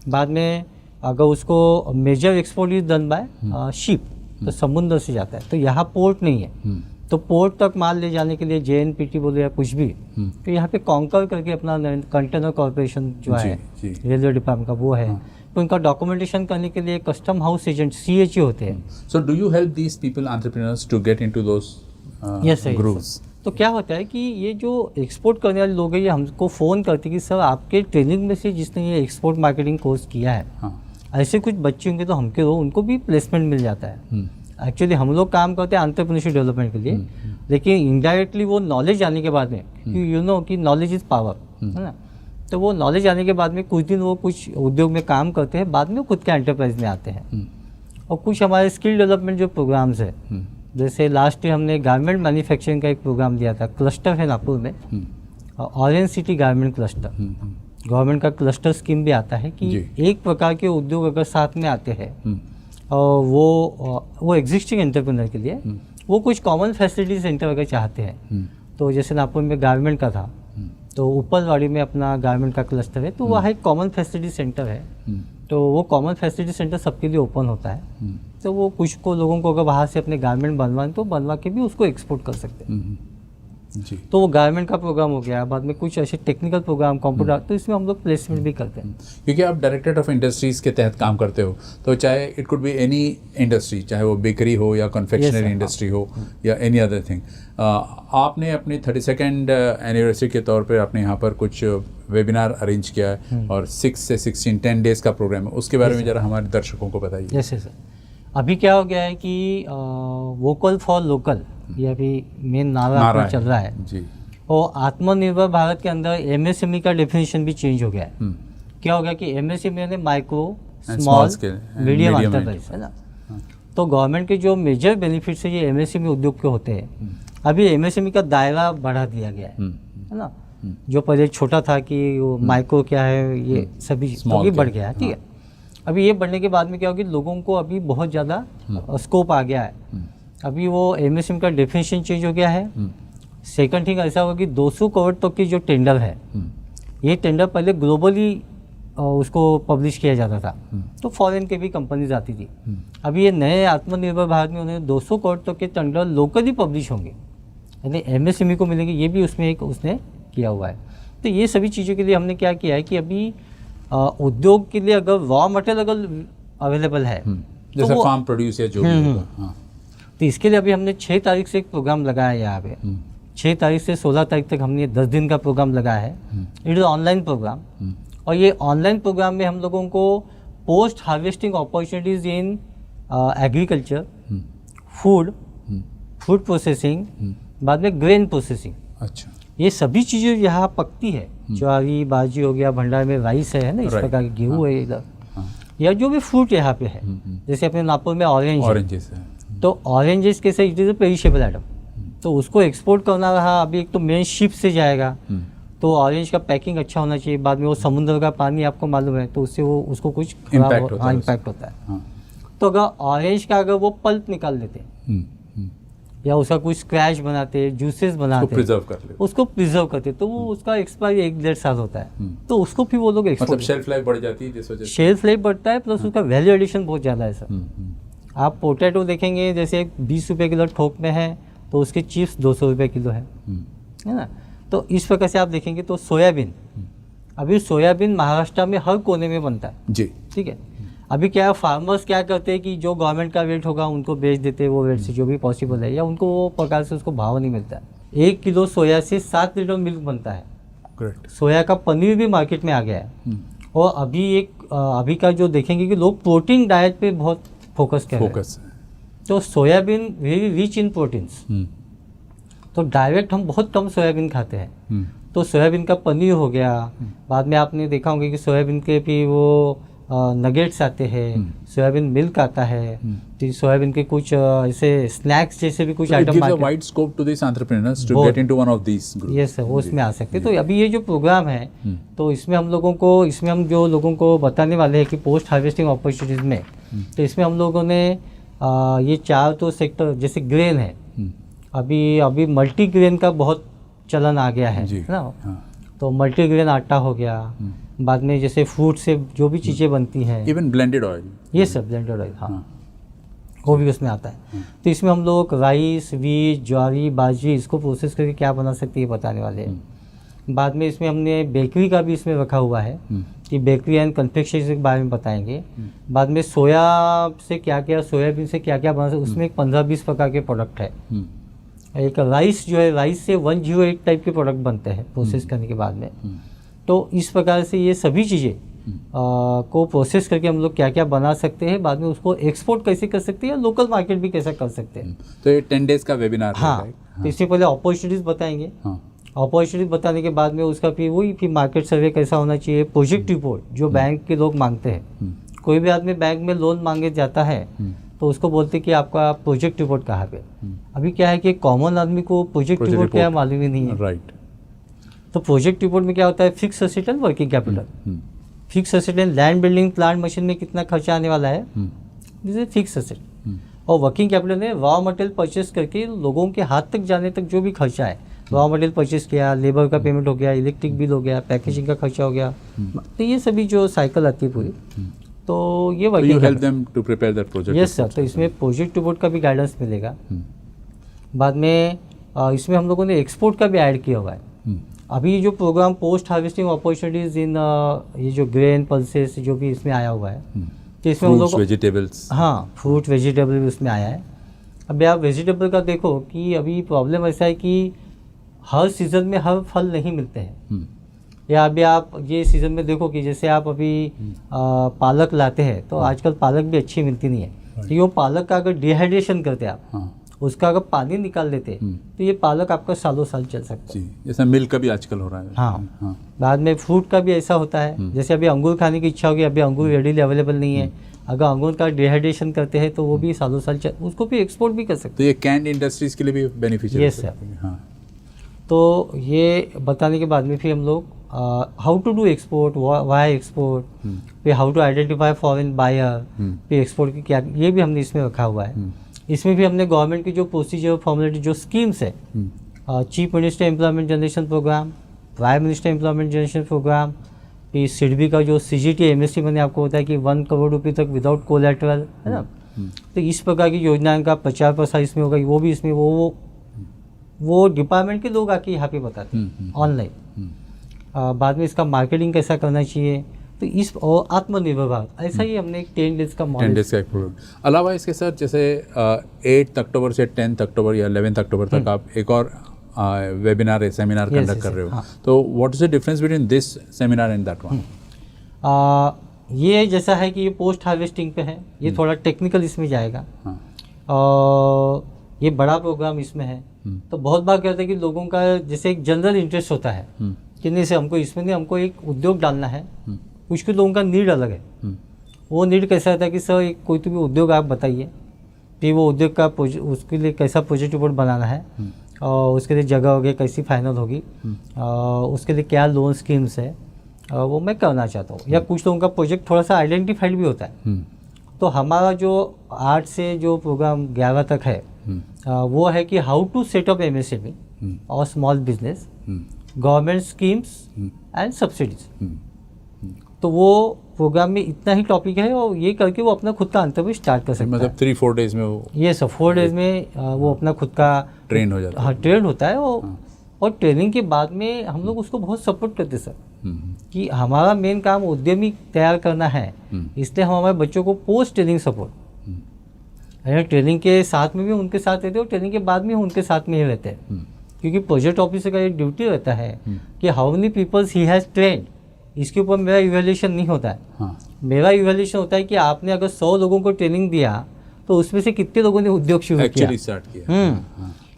बाद में अगर उसको major export is done by ship, तो समुद्र से जाता है, तो यहाँ पोर्ट नहीं है, तो पोर्ट तक माल ले जाने के लिए JNPT बोले या कुछ भी, तो यहाँ पे कॉन्कर करके अपना कंटेनर कॉर्पोरेशन जो है रेलवे डिपार्टमेंट का वो है, तो उनका डॉक्यूमेंटेशन करने के लिए कस्टम हाउस एजेंट CHE होते हैं। So do you help these people entrepreneurs to get into those grooves? तो क्या होता है कि ये जो एक्सपोर्ट करने वाले लोग हैं, ये हमको फ़ोन करते हैं कि सर आपके ट्रेनिंग में से जिसने ये एक्सपोर्ट मार्केटिंग कोर्स किया है, ऐसे कुछ बच्चे होंगे तो हमके दो, उनको भी प्लेसमेंट मिल जाता है। एक्चुअली हम लोग काम करते हैं एंटरप्रेन्योरशिप डेवलपमेंट के लिए, लेकिन इनडायरेक्टली वो नॉलेज आने के बाद में, क्योंकि यू नो कि नॉलेज इज़ पावर, है ना, तो वो नॉलेज आने के बाद में कुछ दिन वो कुछ उद्योग में काम करते हैं, बाद में वो खुद के एंटरप्राइज में आते हैं। और कुछ हमारे स्किल डेवलपमेंट जो प्रोग्राम्स है, जैसे लास्ट ईयर हमने गारमेंट मैन्युफैक्चरिंग का एक प्रोग्राम दिया था, क्लस्टर है नागपुर में, orange city garment cluster, government का क्लस्टर स्कीम भी आता है कि एक प्रकार के उद्योग अगर साथ में आते हैं और वो एग्जिस्टिंग एंटरप्रेन्योर के लिए वो कुछ कॉमन फैसिलिटी सेंटर अगर चाहते हैं, तो जैसे नागपुर में गारमेंट का था, तो ऊपरवाड़ी में अपना गारमेंट का क्लस्टर है, तो वहाँ एक कॉमन फैसिलिटी सेंटर है, तो वो कॉमन फैसिलिटी सेंटर सबके लिए ओपन होता है, तो वो कुछ को लोगों को अगर बाहर से अपने गारमेंट बनवाएं तो बनवा के भी उसको एक्सपोर्ट कर सकते हैं। जी। तो वो गारमेंट का प्रोग्राम हो गया, बाद में कुछ ऐसे टेक्निकल प्रोग्राम कंप्यूटर, तो इसमें हम लोग प्लेसमेंट भी करते हैं। क्योंकि आप डायरेक्टरेट ऑफ इंडस्ट्रीज़ के तहत काम करते हो, तो चाहे it could be any industry, चाहे वो बेकरी हो या कन्फेक्शनरी इंडस्ट्री हो या एनी अदर थिंग, आपने अपनी 32nd एनिवर्सरी के तौर पे आपने यहाँ पर कुछ वेबिनार अरेंज किया है और 6 से 16 10 डेज़ का प्रोग्राम है, उसके बारे में ज़रा हमारे दर्शकों को बताइए। जैसे सर अभी क्या हो गया है कि वोकल फॉर लोकल, ये अभी मेन नारा चल रहा है जी, और आत्मनिर्भर भारत के अंदर MSME का डेफिनेशन भी चेंज हो गया है। क्या हो गया कि MSME यानी माइक्रो स्मॉल मीडियम एंटरप्राइज, है ना, तो गवर्नमेंट के जो मेजर बेनिफिट्स है ये MSME उद्योग के होते हैं। अभी MSME का दायरा बढ़ा दिया गया है ना, जो पहले छोटा था कि वो माइक्रो क्या है, ये सभी तो भी बढ़ गया है, ठीक है। अभी ये बढ़ने के बाद में क्या होगा कि लोगों को अभी बहुत ज़्यादा स्कोप आ गया है। अभी वो MSME का डेफिनेशन चेंज हो गया है। सेकंड थिंग ऐसा होगा कि 200 करोड़ तक की जो टेंडर है, ये टेंडर पहले ग्लोबली उसको पब्लिश किया जाता था, तो फॉरेन के भी कंपनीज आती थी। अभी ये नए आत्मनिर्भर भारत में उन्हें 200 करोड़ तक के टेंडर लोकली पब्लिश होंगे, यानी MSME को मिलेंगे, ये भी उसमें एक उसने किया हुआ है। तो ये सभी चीज़ों के लिए हमने क्या किया है कि अभी उद्योग के लिए अगर रॉ मटेरियल अगर अवेलेबल है, जैसे फार्म प्रोड्यूस या जो भी होगा, तो इसके लिए अभी हमने 6 तारीख से एक प्रोग्राम लगाया है यहाँ पे। 6 तारीख से 16 तारीख तक हमने 10 दिन का प्रोग्राम लगाया है। इट इज़ ऑनलाइन प्रोग्राम, और ये ऑनलाइन प्रोग्राम में हम लोगों को post harvesting opportunities in agriculture, food processing, बाद में ग्रेन प्रोसेसिंग, अच्छा, ये सभी चीज़ें यहाँ पकती है। ज्वारी बाजी हो गया, भंडार में राइस है ना, इस प्रकार के गेहूँ है इधर, या जो भी फ्रूट यहाँ पे है, जैसे अपने नागपुर में ऑरेंजेस है, तो ऑरेंजेस कैसे it is a perishable item, तो उसको एक्सपोर्ट करना रहा। अभी एक तो मेन शिप से जाएगा, तो ऑरेंज का पैकिंग अच्छा होना चाहिए। बाद में वो समुद्र का पानी आपको मालूम है, तो उससे वो उसको कुछ इम्पैक्ट होता है। तो अगर ऑरेंज का अगर वो पल्प निकाल देते हैं, या उसका कुछ स्क्रैच बनाते, जूसेस बनाते, प्रिजर्व कर ले, उसको प्रिजर्व करते, तो वो उसका एक्सपायरी 1-1.5 साल होता है, तो उसको फिर वो लोग मतलब एक्सपोर्ट, शेल्फ लाइफ बढ़ जाती है जिस वजह से। शेल्फ लाइफ बढ़ता है, प्लस उसका वैल्यू एडिशन बहुत ज़्यादा है सर। आप पोटैटो देखेंगे, जैसे 20 रुपये किलो थोक में है, तो उसके चिप्स 200 रुपये किलो है ना। तो इस प्रकार से आप देखेंगे तो सोयाबीन, अभी सोयाबीन महाराष्ट्र में हर कोने में बनता है जी, ठीक है। अभी क्या फार्मर्स क्या करते हैं कि जो गवर्नमेंट का रेट होगा उनको बेच देते हैं, वो रेट से जो भी पॉसिबल है, या उनको वो प्रकार से उसको भाव नहीं मिलता है। 1 किलो सोया से 7 लीटर मिल्क बनता है। करेक्ट। सोया का पनीर भी मार्केट में आ गया है। और अभी का जो देखेंगे कि लोग प्रोटीन डाइट पे बहुत फोकस कर रहे हैं, तो soybean very rich in proteins, तो डायरेक्ट हम बहुत कम सोयाबीन खाते हैं। तो सोयाबीन का पनीर हो गया, बाद में आपने देखा होगा कि सोयाबीन के भी वो नगेट्स आते हैं, सोयाबीन मिल्क आता है, तो सोयाबीन के कुछ ऐसे स्नैक्स जैसे भी कुछ item market, wide scope to this entrepreneurs to get into one of these group. Yes sir, वो उसमें आ सकते हैं। तो अभी ये जो प्रोग्राम है, तो इसमें हम जो लोगों को बताने वाले हैं कि पोस्ट हार्वेस्टिंग अपॉर्चुनिटीज में, तो इसमें हम लोगों ने ये 4 तो सेक्टर, जैसे ग्रेन है, अभी मल्टी ग्रेन का बहुत चलन आ गया है ना। तो मल्टी ग्रेन आटा हो गया, बाद में जैसे फ्रूट से जो भी चीज़ें बनती हैं, इवन ब्लेंडेड ऑयल, ये सब ब्लेंडेड ऑयल, हाँ वो भी उसमें आता है। तो इसमें हम लोग राइस, वीट, ज्वारी, बाजरी, इसको प्रोसेस करके क्या बना सकते हैं ये बताने वाले हैं। बाद में इसमें हमने बेकरी का भी इसमें रखा हुआ है कि बेकरी एंड कन्फेक्शनरी के बारे में बताएंगे। बाद में सोया से क्या क्या, सोयाबीन से क्या क्या बना सकते, उसमें एक 15-20 प्रकार के प्रोडक्ट है। एक राइस जो है, राइस से 108 टाइप के प्रोडक्ट बनते हैं प्रोसेस करने के बाद में। तो इस प्रकार से ये सभी चीज़ें को प्रोसेस करके हम लोग क्या क्या बना सकते हैं, बाद में उसको एक्सपोर्ट कैसे कर सकते हैं, लोकल मार्केट भी कैसे कर सकते हैं। तो ये 10 डेज का वेबिनार है। हाँ, तो इससे पहले अपॉर्चुनिटीज़ बताएंगे। अपॉर्चुनिटीज बताने के बाद में उसका फिर मार्केट सर्वे कैसा होना चाहिए, प्रोजेक्ट रिपोर्ट जो बैंक के लोग मांगते हैं। कोई भी आदमी बैंक में लोन मांगे जाता है तो उसको बोलते हैं कि आपका प्रोजेक्ट रिपोर्ट कहाँ पे। अभी क्या है कि कॉमन आदमी को प्रोजेक्ट रिपोर्ट क्या मालूम ही नहीं है। राइट। तो प्रोजेक्ट रिपोर्ट में क्या होता है, fix asset and working capital. Fix asset and land, building, plant, machine में कितना खर्चा आने वाला है, दिस इज फिक्स एसेट। और वर्किंग कैपिटल में रॉ मटेरियल परचेस करके लोगों के हाथ तक जाने तक जो भी खर्चा है, रॉ मटेरियल परचेस किया, लेबर का पेमेंट हो गया, इलेक्ट्रिक बिल हो गया, पैकेजिंग का खर्चा हो गया, तो ये सभी जो साइकिल आती है पूरी, तो ये working. You help them to prepare that project. Yes sir, तो इसमें प्रोजेक्ट रिपोर्ट का भी गाइडेंस मिलेगा। बाद में इसमें हम लोगों ने एक्सपोर्ट का भी ऐड किया हुआ है। अभी जो programme post harvesting opportunities in ये जो ग्रेन पल्सेस जो भी इसमें आया हुआ है, तो इसमें हम लोग वेजिटेबल्स, हाँ फ्रूट वेजिटेबल भी उसमें आया है। अभी आप वेजिटेबल का देखो कि अभी प्रॉब्लम ऐसा है कि हर सीज़न में हर फल नहीं मिलते हैं। या अभी आप ये सीज़न में देखो कि जैसे आप अभी पालक लाते हैं तो आजकल पालक भी अच्छी मिलती नहीं है। तो ये पालक का अगर डिहाइड्रेशन करते आप, उसका अगर पानी निकाल लेते तो ये पालक आपका सालों साल चल सकता है। जैसा मिल्क का भी आजकल हो रहा है। हाँ। बाद में फ्रूट का भी ऐसा होता है, जैसे अभी अंगूर खाने की इच्छा होगी, अभी अंगूर रेडीली अवेलेबल नहीं है, अगर अंगूर का डिहाइड्रेशन करते हैं तो वो भी सालों साल उसको भी एक्सपोर्ट भी कर सकते हैं। तो ये कैंड इंडस्ट्रीज के लिए भी बेनिफिशियल है। Yes sir. तो ये बताने के बाद में फिर हम लोग how to do export, why export, फिर how to identify foreign buyer, फिर एक्सपोर्ट की क्या, ये भी हमने इसमें रखा हुआ है। इसमें भी हमने गवर्नमेंट की जो प्रोसीजर, फॉर्मेलिटी, जो स्कीम्स है, chief minister employment generation programme, prime minister employment generation programme, फिर सिडबी का जो CGT MSc मैंने आपको बताया कि 1 करोड़ रुपये तक विदाउट कोलैटरल है ना। तो इस प्रकार की योजनाओं का प्रचार प्रसार इसमें होगा, वो भी इसमें वो डिपार्टमेंट के लोग आके यहाँ पे बताते हैं ऑनलाइन। बाद में इसका मार्केटिंग कैसा करना चाहिए, तो इस और आत्मनिर्भर भारत, ऐसा ही हमने एक 10 डेज का मॉडल। 10 डेज का एक प्रोग्राम। अलावा इसके सर जैसे 8 अक्टूबर से 10 अक्टूबर या 11 अक्टूबर तक आप एक और वेबिनार सेमिनार कंडक्ट कर रहे हो। तो what is the difference between this seminar and that one? ये जैसा है कि ये पोस्ट हार्वेस्टिंग पे है, ये थोड़ा टेक्निकल इसमें जाएगा। और ये बड़ा प्रोग्राम इसमें है। तो बहुत बार क्या होता है कि लोगों का जैसे एक जनरल इंटरेस्ट होता है कि नहीं से हमको इसमें नहीं, हमको एक उद्योग डालना है। कुछ कुछ लोगों का नीड अलग है। वो नीड कैसा होता है कि सर एक कोई तो भी उद्योग आप बताइए, फिर वो उद्योग का उसके लिए कैसा प्रोजेक्ट रिपोर्ट बनाना है, और उसके लिए जगह होगी कैसी फाइनल होगी, उसके लिए क्या लोन स्कीम्स है, वो मैं करना चाहता हूँ। या कुछ लोगों का प्रोजेक्ट थोड़ा सा आइडेंटिफाइड भी होता है। तो हमारा जो 8 से जो प्रोग्राम 11 तक है, वो है कि how to set up MSME और small business, government schemes and subsidies. तो वो प्रोग्राम में इतना ही टॉपिक है और ये करके वो अपना खुद का अंतर्विष स्टार्ट कर सकता है। मतलब 3-4 डेज में वो ये सब 4 डेज में वो अपना खुद का ट्रेन हो जाता है। हाँ, ट्रेन होता है। और ट्रेनिंग के बाद में हम लोग उसको बहुत सपोर्ट करते सर, कि हमारा मेन काम उद्यमी तैयार करना है, इसलिए हम हमारे बच्चों को पोस्ट ट्रेनिंग सपोर्ट, ट्रेनिंग के साथ में भी उनके साथ रहते हैं और ट्रेनिंग के बाद में उनके साथ में ही रहते हैं। क्योंकि प्रोजेक्ट ऑफिसर का एक ड्यूटी रहता है कि how many peoples he has trained, इसके ऊपर मेरा इवैल्यूएशन नहीं होता है। मेरा इवैल्यूएशन होता है कि आपने अगर 100 लोगों को ट्रेनिंग दिया तो उसमें से कितने लोगों ने उद्योग शुरू किया,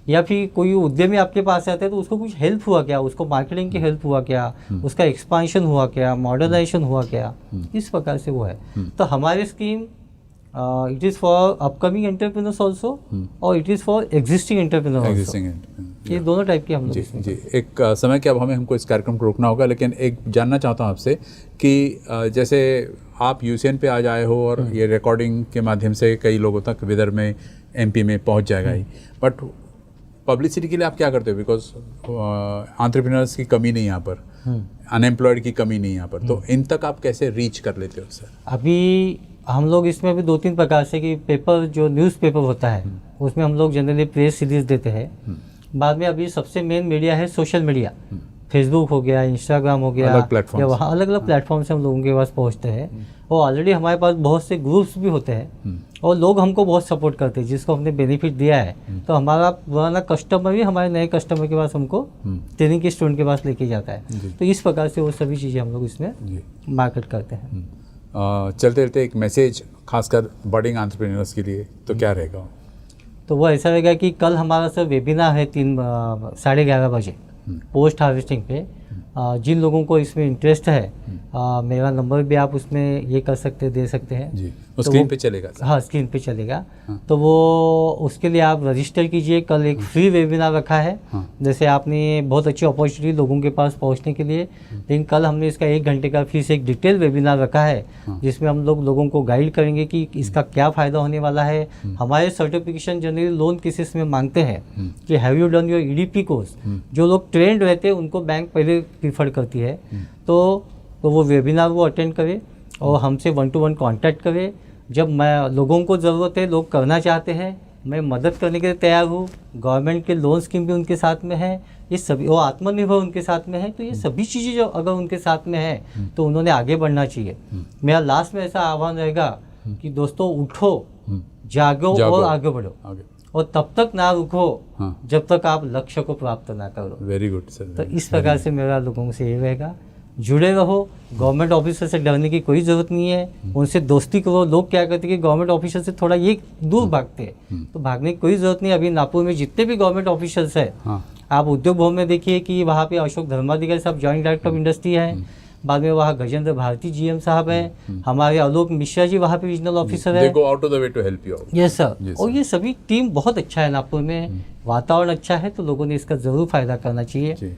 या फिर कोई उद्यमी आपके पास आता है तो उसको कुछ हेल्प हुआ क्या, उसको मार्केटिंग की हेल्प हुआ क्या, उसका एक्सपांशन हुआ क्या, मॉडर्नाइजेशन हुआ क्या, इस प्रकार से वो है। तो हमारी scheme it is for upcoming entrepreneurs also और it is for existing entrepreneur also. ये दोनों टाइप की हम लोग इसमें। जी, एक समय के अब हमको इस कार्यक्रम को रोकना होगा, लेकिन एक जानना चाहता हूँ आपसे कि जैसे आप UCN पे आज आए हो और ये रिकॉर्डिंग के माध्यम से कई लोगों तक विदर्भ में, MP में पहुँच जाएगा ही, बट पब्लिसिटी के लिए आप क्या करते हो? बिकॉज एंटरप्रेन्योर्स की कमी नहीं यहाँ पर, अनएम्प्लॉयड की कमी नहीं यहाँ पर, तो इन तक आप कैसे रीच कर लेते हो सर? अभी हम लोग इसमें भी 2-3 प्रकार से, कि पेपर जो न्यूज़पेपर होता है उसमें हम लोग जनरली प्रेस सीरीज देते हैं। बाद में अभी सबसे मेन मीडिया है सोशल मीडिया, फेसबुक हो गया, इंस्टाग्राम हो गया, या वहाँ अलग अलग प्लेटफॉर्म से हम लोगों के पास पहुँचते हैं। और ऑलरेडी हमारे पास बहुत से ग्रुप्स भी होते हैं और लोग हमको बहुत सपोर्ट करते हैं, जिसको हमने बेनिफिट दिया है। तो हमारा पुराना कस्टमर भी हमारे नए कस्टमर के पास हमको ट्रेनिंग के स्टूडेंट के पास लेके जाता है। तो इस प्रकार से वो सभी चीज़ें हम लोग इसमें मार्केट करते हैं। चलते चलते एक मैसेज खासकर बडिंग एंटरप्रेन्योर्स के लिए तो क्या रहेगा? तो वो ऐसा रहेगा कि कल हमारा सर वेबिनार है 11:30 बजे पोस्ट हार्वेस्टिंग पे। जिन लोगों को इसमें इंटरेस्ट है, मेरा नंबर भी आप उसमें ये कर सकते, दे सकते हैं जी। तो स्क्रीन पे चलेगा? हाँ, स्क्रीन पे चलेगा। तो वो उसके लिए आप रजिस्टर कीजिए। कल एक फ्री वेबिनार रखा है। जैसे आपने बहुत अच्छी अपॉर्चुनिटी लोगों के पास पहुंचने के लिए, लेकिन कल हमने इसका 1 घंटे का फिर से एक डिटेल वेबिनार रखा है, जिसमें हम लोगों को गाइड करेंगे कि इसका क्या फ़ायदा होने वाला है। हमारे सर्टिफिकेशन जनरली लोन केसेस में मांगते हैं कि have you done your EDP course. जो लोग ट्रेंड रहते हैं उनको बैंक पहले प्रीफर करती है। तो वो वेबिनार वो अटेंड करे और हमसे 1-to-1 कांटेक्ट करे। जब मैं लोगों को ज़रूरत है, लोग करना चाहते हैं, मैं मदद करने के लिए तैयार हूँ। गवर्नमेंट के लोन स्कीम भी उनके साथ में है, ये सभी, वो आत्मनिर्भर उनके साथ में है। तो ये सभी चीज़ें जो अगर उनके साथ में है तो उन्होंने आगे बढ़ना चाहिए। मेरा लास्ट में ऐसा आह्वान रहेगा कि दोस्तों उठो, जागो और आगे बढ़ो, और तब तक ना रुको जब तक आप लक्ष्य को प्राप्त ना करो। Very good sir. तो इस प्रकार से मेरा लोगों से ये रहेगा, जुड़े रहो। गवर्नमेंट ऑफिसर से डरने की कोई ज़रूरत नहीं है, उनसे दोस्ती करो। लोग क्या करते हैं कि गवर्नमेंट ऑफिसर से थोड़ा ये दूर भागते हैं, तो भागने की कोई ज़रूरत नहीं। अभी नागपुर में जितने भी गवर्नमेंट ऑफिसर्स हैं, आप उद्योग भवन में देखिए कि वहाँ पे अशोक धर्माधिकारी साहब जॉइंट डायरेक्टर ऑफ इंडस्ट्री है, बाद में वहाँ गजेंद्र भारती GM साहब हैं, हमारे आलोक मिश्रा जी वहाँ पे रीजनल ऑफिसर है। Yes sir. और ये सभी टीम बहुत अच्छा है नागपुर में, वातावरण अच्छा है, तो लोगों ने इसका ज़रूर फायदा करना चाहिए,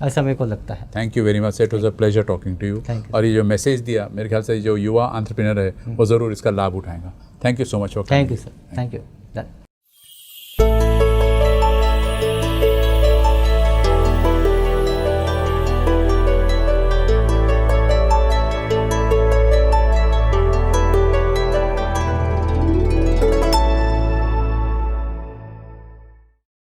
ऐसा मेरे को लगता है। Thank you very much, it was a pleasure talking to you. और ये जो मैसेज दिया, मेरे ख्याल से जो युवा एंटरप्रेन्योर है वो ज़रूर इसका लाभ उठाएगा। Thank you so much. Thank you sir, thank you.